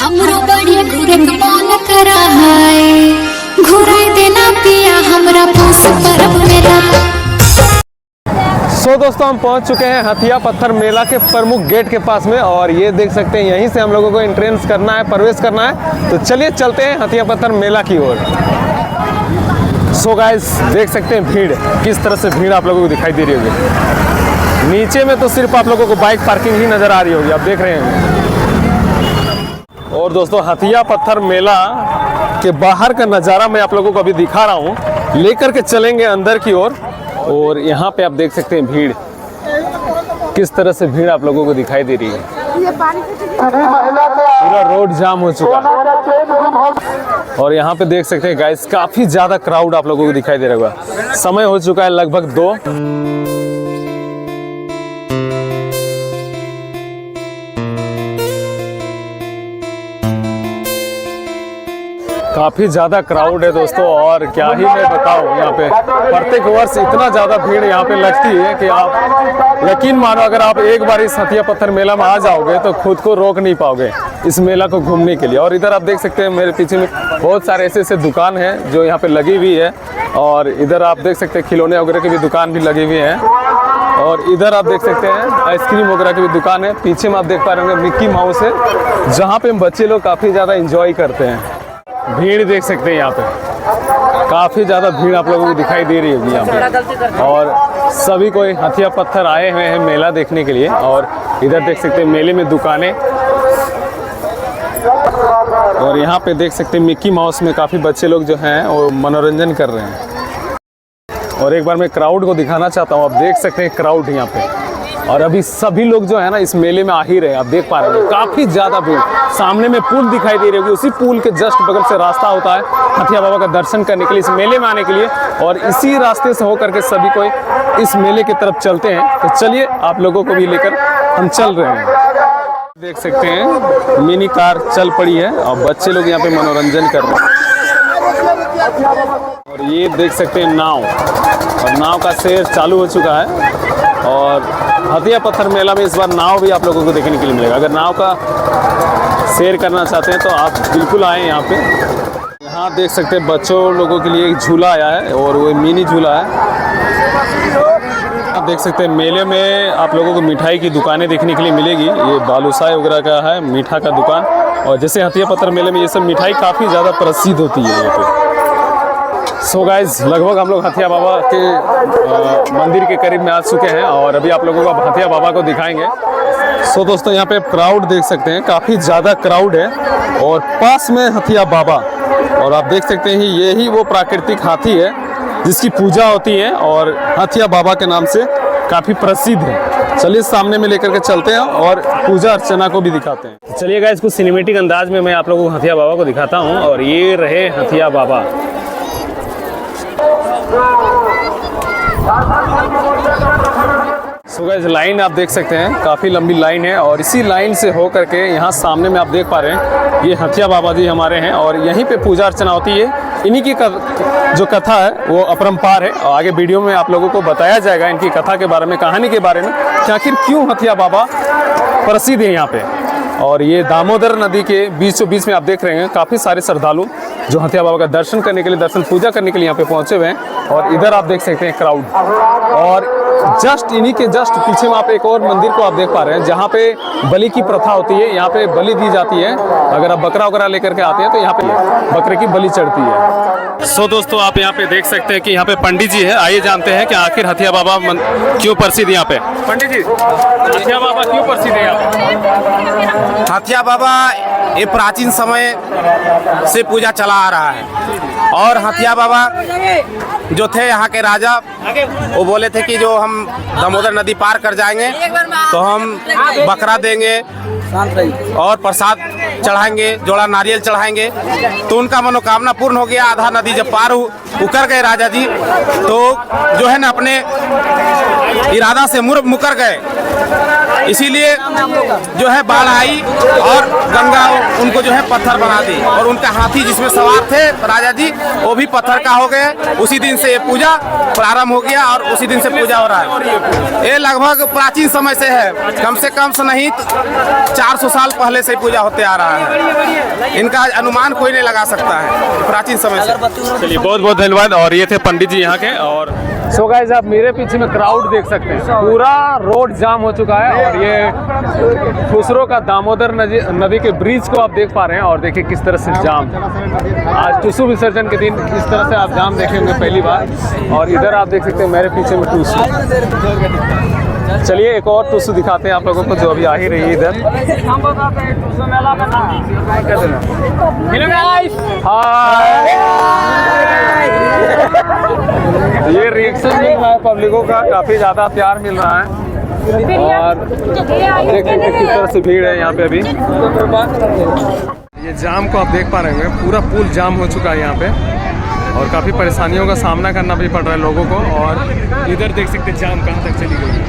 हमरो बड़ी घूरे के मन करा है, घुराई देना पिया हमरा पूस परब मेला। सो दोस्तों हम पहुंच चुके हैं हथिया पत्थर मेला के प्रमुख गेट के पास में और ये देख सकते हैं यहीं से हम लोगों को एंट्रेंस करना है, प्रवेश करना है। तो चलिए चलते हैं हथिया पत्थर मेला की ओर। सो गाइस देख सकते हैं भीड़, किस तरह से भीड़ आप लोगों को दिखाई दे रही होगी। नीचे में तो सिर्फ आप लोगों को बाइक पार्किंग ही नज़र आ रही होगी, आप देख रहे हैं। और दोस्तों हथिया पत्थर मेला के बाहर का नज़ारा मैं आप लोगों को अभी दिखा रहा हूँ, लेकर के चलेंगे अंदर की ओर। और यहाँ पे आप देख सकते हैं भीड़, किस तरह से भीड़ आप लोगों को दिखाई दे रही है। पूरा रोड जाम हो चुका है और यहाँ पे देख सकते हैं गाइस काफी ज्यादा क्राउड आप लोगों को दिखाई दे रहा होगा। समय हो चुका है लगभग 2। काफ़ी ज़्यादा क्राउड है दोस्तों और क्या ही मैं बताऊँ, यहाँ पे प्रत्येक वर्ष इतना ज़्यादा भीड़ यहाँ पे लगती है कि आप यकीन मानो अगर आप एक बार इस हथिया पत्थर मेला में आ जाओगे तो खुद को रोक नहीं पाओगे इस मेला को घूमने के लिए। और इधर आप देख सकते हैं मेरे पीछे में बहुत सारे ऐसे दुकान हैं जो यहाँ पे लगी हुई है और इधर आप देख सकते हैं खिलौने वगैरह की भी दुकान भी लगी हुई है और इधर आप देख सकते हैं आइसक्रीम वगैरह की भी दुकान है। पीछे में आप देख पा रहे होंगे मिक्की माउस है जहाँ पे बच्चे लोग काफ़ी ज़्यादा इंजॉय करते हैं। भीड़ देख सकते हैं यहाँ पे काफ़ी ज़्यादा भीड़ आप लोगों को दिखाई दे रही होगी यहाँ पे और सभी कोई हथिया पत्थर आए हुए हैं मेला देखने के लिए। और इधर देख सकते हैं मेले में दुकानें और यहाँ पे देख सकते हैं मिक्की माउस में काफ़ी बच्चे लोग जो हैं वो मनोरंजन कर रहे हैं। और एक बार मैं क्राउड को दिखाना चाहता हूँ, आप देख सकते हैं क्राउड यहाँ पे और अभी सभी लोग जो है ना इस मेले में आ ही रहे हैं। आप देख पा रहे हैं काफ़ी ज़्यादा भीड़। सामने में पुल दिखाई दे रही होगी, उसी पुल के जस्ट बगल से रास्ता होता है हथिया बाबा का दर्शन करने के लिए, इस मेले में आने के लिए। और इसी रास्ते से होकर के सभी कोई इस मेले की तरफ चलते हैं। तो चलिए आप लोगों को भी लेकर हम चल रहे हैं। देख सकते हैं मिनी कार चल पड़ी है और बच्चे लोग यहाँ पे मनोरंजन कर रहे हैं। और ये देख सकते हैं नाव, और नाव का सैर चालू हो चुका है और हथिया पत्थर मेला में इस बार नाव भी आप लोगों को देखने के लिए मिलेगा। अगर नाव का सैर करना चाहते हैं तो आप बिल्कुल आएँ यहाँ पे। यहाँ देख सकते हैं बच्चों लोगों के लिए एक झूला आया है और वो मिनी झूला है। आप देख सकते हैं मेले में आप लोगों को मिठाई की दुकानें देखने के लिए मिलेगी। ये बालूशाही वगैरह का है मीठा का दुकान। और जैसे हथिया पत्थर मेले में ये सब मिठाई काफ़ी ज़्यादा प्रसिद्ध होती है यहाँ पे। सो गाइज लगभग हम लोग हथिया बाबा के मंदिर के करीब में आ चुके हैं और अभी आप लोगों को हथिया बाबा को दिखाएंगे। सो दोस्तों यहाँ पे क्राउड देख सकते हैं, काफ़ी ज़्यादा क्राउड है और पास में हथिया बाबा। और आप देख सकते हैं यही वो प्राकृतिक हाथी है जिसकी पूजा होती है और हथिया बाबा के नाम से काफ़ी प्रसिद्ध है। चलिए सामने में लेकर के चलते हैं और पूजा अर्चना को भी दिखाते हैं। चलिए गाइस कुछ सिनेमेटिक अंदाज में मैं आप लोगों को हथिया बाबा को दिखाता हूँ। और ये रहे हथिया बाबा। सो गाइस लाइन आप देख सकते हैं काफ़ी लंबी लाइन है और इसी लाइन से हो करके यहाँ सामने में आप देख पा रहे हैं ये हथिया बाबा जी हमारे हैं और यहीं पे पूजा अर्चना होती है। इन्हीं की जो कथा है वो अपरंपार है और आगे वीडियो में आप लोगों को बताया जाएगा इनकी कथा के बारे में, कहानी के बारे में कि आखिर क्यों हथिया बाबा प्रसिद्ध है यहाँ पे। और ये दामोदर नदी के बीचों बीच में आप देख रहे हैं काफ़ी सारे श्रद्धालु जो हथिया बाबा का दर्शन करने के लिए, दर्शन पूजा करने के लिए यहाँ पे पहुँचे हुए हैं। और इधर आप देख सकते हैं क्राउड और जस्ट इन्हीं के जस्ट पीछे में आप एक और मंदिर को आप देख पा रहे हैं जहाँ पे बलि की प्रथा होती है। यहाँ पे बलि दी जाती है, अगर आप बकरा वगैरह लेकर के आते हैं तो यहाँ पे बकरे की बलि चढ़ती है। सो दोस्तों आप यहाँ पे देख सकते हैं कि यहाँ पे पंडित जी है। आइए जानते हैं कि आखिर हथिया बाबा क्यों प्रसिद्ध यहाँ पे। पंडित जी हथिया बाबा क्यों प्रसिद्ध है यहाँ पे? हथिया बाबा ये प्राचीन समय से पूजा चला आ रहा है और हथिया बाबा जो थे यहाँ के राजा वो बोले थे कि जो हम दामोदर नदी पार कर जाएंगे तो हम बकरा देंगे और प्रसाद चढ़ाएंगे, जोड़ा नारियल चढ़ाएंगे। तो उनका मनोकामना पूर्ण हो गया। आधा नदी जब पार उकर गए राजा जी तो जो है ना अपने इरादा से मुकर गए, इसीलिए जो है बाढ़ आई और गंगा उनको को जो है पत्थर बना दी और उनका हाथी जिसमें सवार थे राजा जी वो भी पत्थर का हो गए। उसी दिन से ये पूजा प्रारंभ हो गया और उसी दिन से पूजा हो रहा है। ये लगभग प्राचीन समय से है, कम से कम से नहीं 400 साल पहले से पूजा होते आ रहा है। इनका अनुमान कोई नहीं लगा सकता है, प्राचीन समय से। चलिए बहुत बहुत धन्यवाद। और ये थे पंडित जी यहाँ के। और सो गाइस आप मेरे पीछे में क्राउड देख सकते हैं, पूरा रोड जाम हो चुका है। और ये खुसरो का दामोदर नदी के ब्रिज को आप देख पा रहे हैं। और देखिए किस तरह से जाम, आज टुसु विसर्जन के दिन इस तरह से आप जाम देखेंगे पहली बार। और इधर आप देख सकते हैं मेरे पीछे में टुसु। चलिए एक और टुसु दिखाते हैं आप लोगों को जो अभी आ ही रही है इधर। ये रिएक्शन मिल रहा है पब्लिकों का, काफी ज्यादा प्यार मिल रहा है। और देख सकते हैं किस तरह से भीड़ है यहाँ पे। अभी ये जाम को आप देख पा रहे हैं, पूरा पुल जाम हो चुका है यहाँ पे और काफ़ी परेशानियों का सामना करना भी पड़ रहा है लोगों को। और इधर देख सकते हैं जाम कहाँ तक चली गई है।